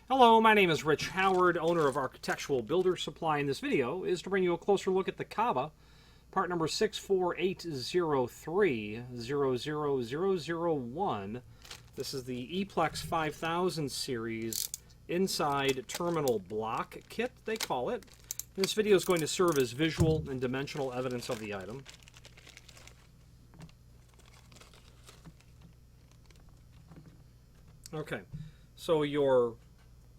Hello, my name is Rich Howard, owner of Architectural Builder Supply, and this video is to bring you a closer look at the KABA, part number 64803-00001. This is the E Plex 5000 series inside terminal block kit, they call it. And this video is going to serve as visual and dimensional evidence of the item. Okay, so your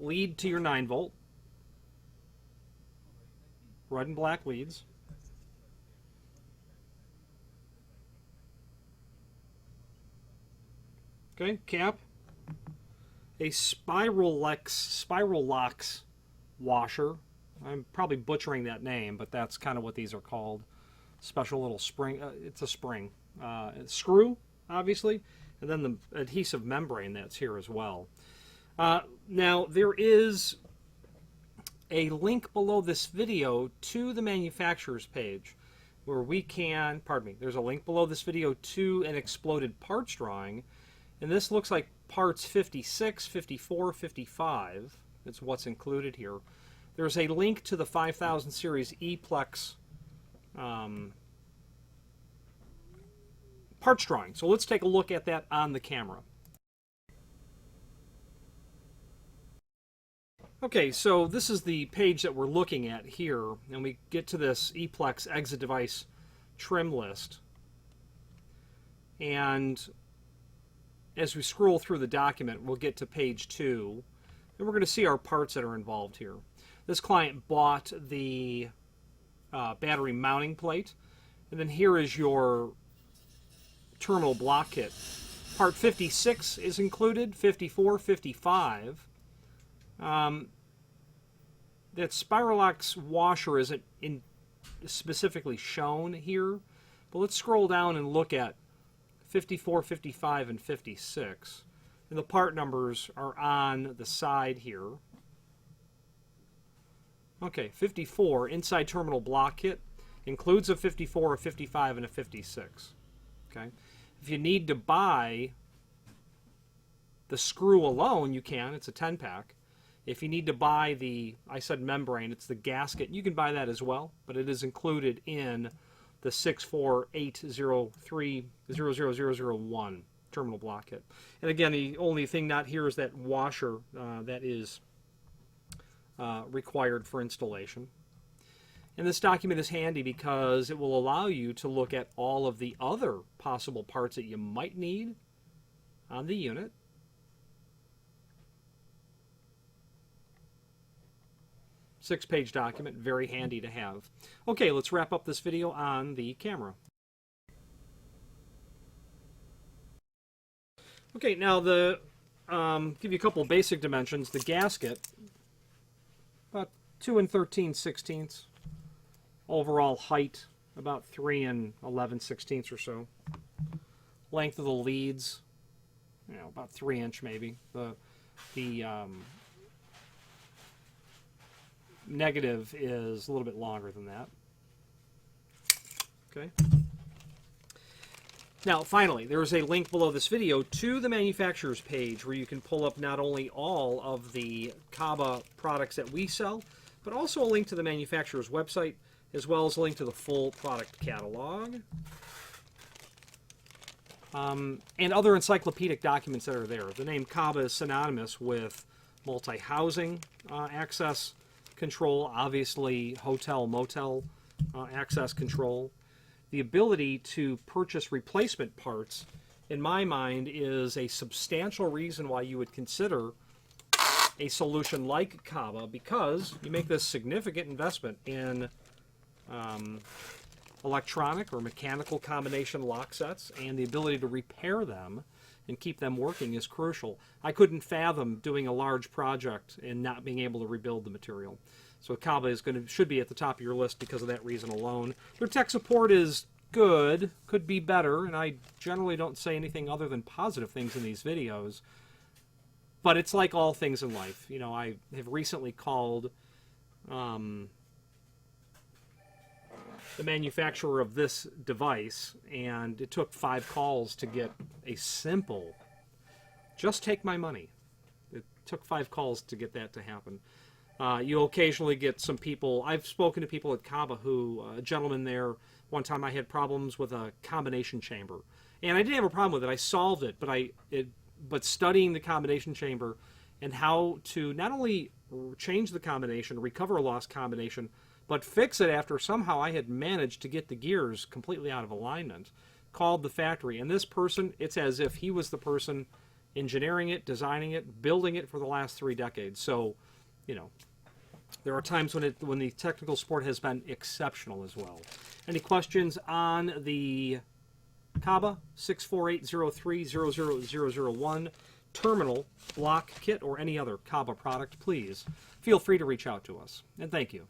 lead to your 9-volt, red and black leads. Okay, cap, a spiral locks washer. I'm probably butchering that name, but that's kind of what these are called. Special little spring. It's a spring. Screw, obviously, and then the adhesive membrane that's here as well. Now, there is a link below this video to the manufacturer's page where we can, there's a link below this video to an exploded parts drawing, and this looks like parts 56, 54, 55. That's what's included here. There's a link to the 5000 series E Plex parts drawing. So let's take a look at that on the camera. Okay, so this is the page that we're looking at here, and we get to this E Plex exit device trim list. And as we scroll through the document, we'll get to page 2, and we're going to see our parts that are involved here. This client bought the battery mounting plate, and then here is your terminal block kit. Part 56 is included, 54, 55. That Spiralox washer isn't specifically shown here, but let's scroll down and look at 54, 55, and 56. And the part numbers are on the side here. Okay, 54, inside terminal block kit, includes a 54, a 55, and a 56. Okay, if you need to buy the screw alone, you can. It's a 10-pack. If you need to buy the, I said membrane, it's the gasket, you can buy that as well, but it is included in the 64803-00001 terminal block kit. And again, the only thing not here is that washer that is required for installation. And this document is handy because it will allow you to look at all of the other possible parts that you might need on the unit. Six-page document, very handy to have. Okay, let's wrap up this video on the camera. Okay, now give you a couple of basic dimensions. The gasket, about 2 13/16. Overall height, about 3 11/16 or so. Length of the leads, about 3 inch maybe. The negative is a little bit longer than that. Okay. Now, finally, there is a link below this video to the manufacturer's page where you can pull up not only all of the KABA products that we sell, but also a link to the manufacturer's website, as well as a link to the full product catalog. And other encyclopedic documents that are there. The name KABA is synonymous with multi-housing access control, obviously hotel, motel access control. The ability to purchase replacement parts, in my mind, is a substantial reason why you would consider a solution like KABA, because you make this significant investment in electronic or mechanical combination lock sets, and the ability to repair them and keep them working is crucial. I couldn't fathom doing a large project and not being able to rebuild the material. So KABA should be at the top of your list because of that reason alone. Their tech support is good, could be better, and I generally don't say anything other than positive things in these videos. But it's like all things in life. I have recently called the manufacturer of this device, and it took 5 calls to get a simple, just take my money. took 5 calls to get that to happen. You occasionally get some people. I've spoken to people at KABA who, a gentleman there, one time I had problems with a combination chamber. And I didn't have a problem with it. I solved it, but studying the combination chamber and how to not only change the combination, recover a lost combination, but fix it after somehow I had managed to get the gears completely out of alignment, called the factory. And this person, it's as if he was the person engineering it, designing it, building it for the last 3 decades. So, you know, there are times when the technical support has been exceptional as well. Any questions on the KABA 64803-00001 terminal block kit or any other KABA product, please feel free to reach out to us. And thank you.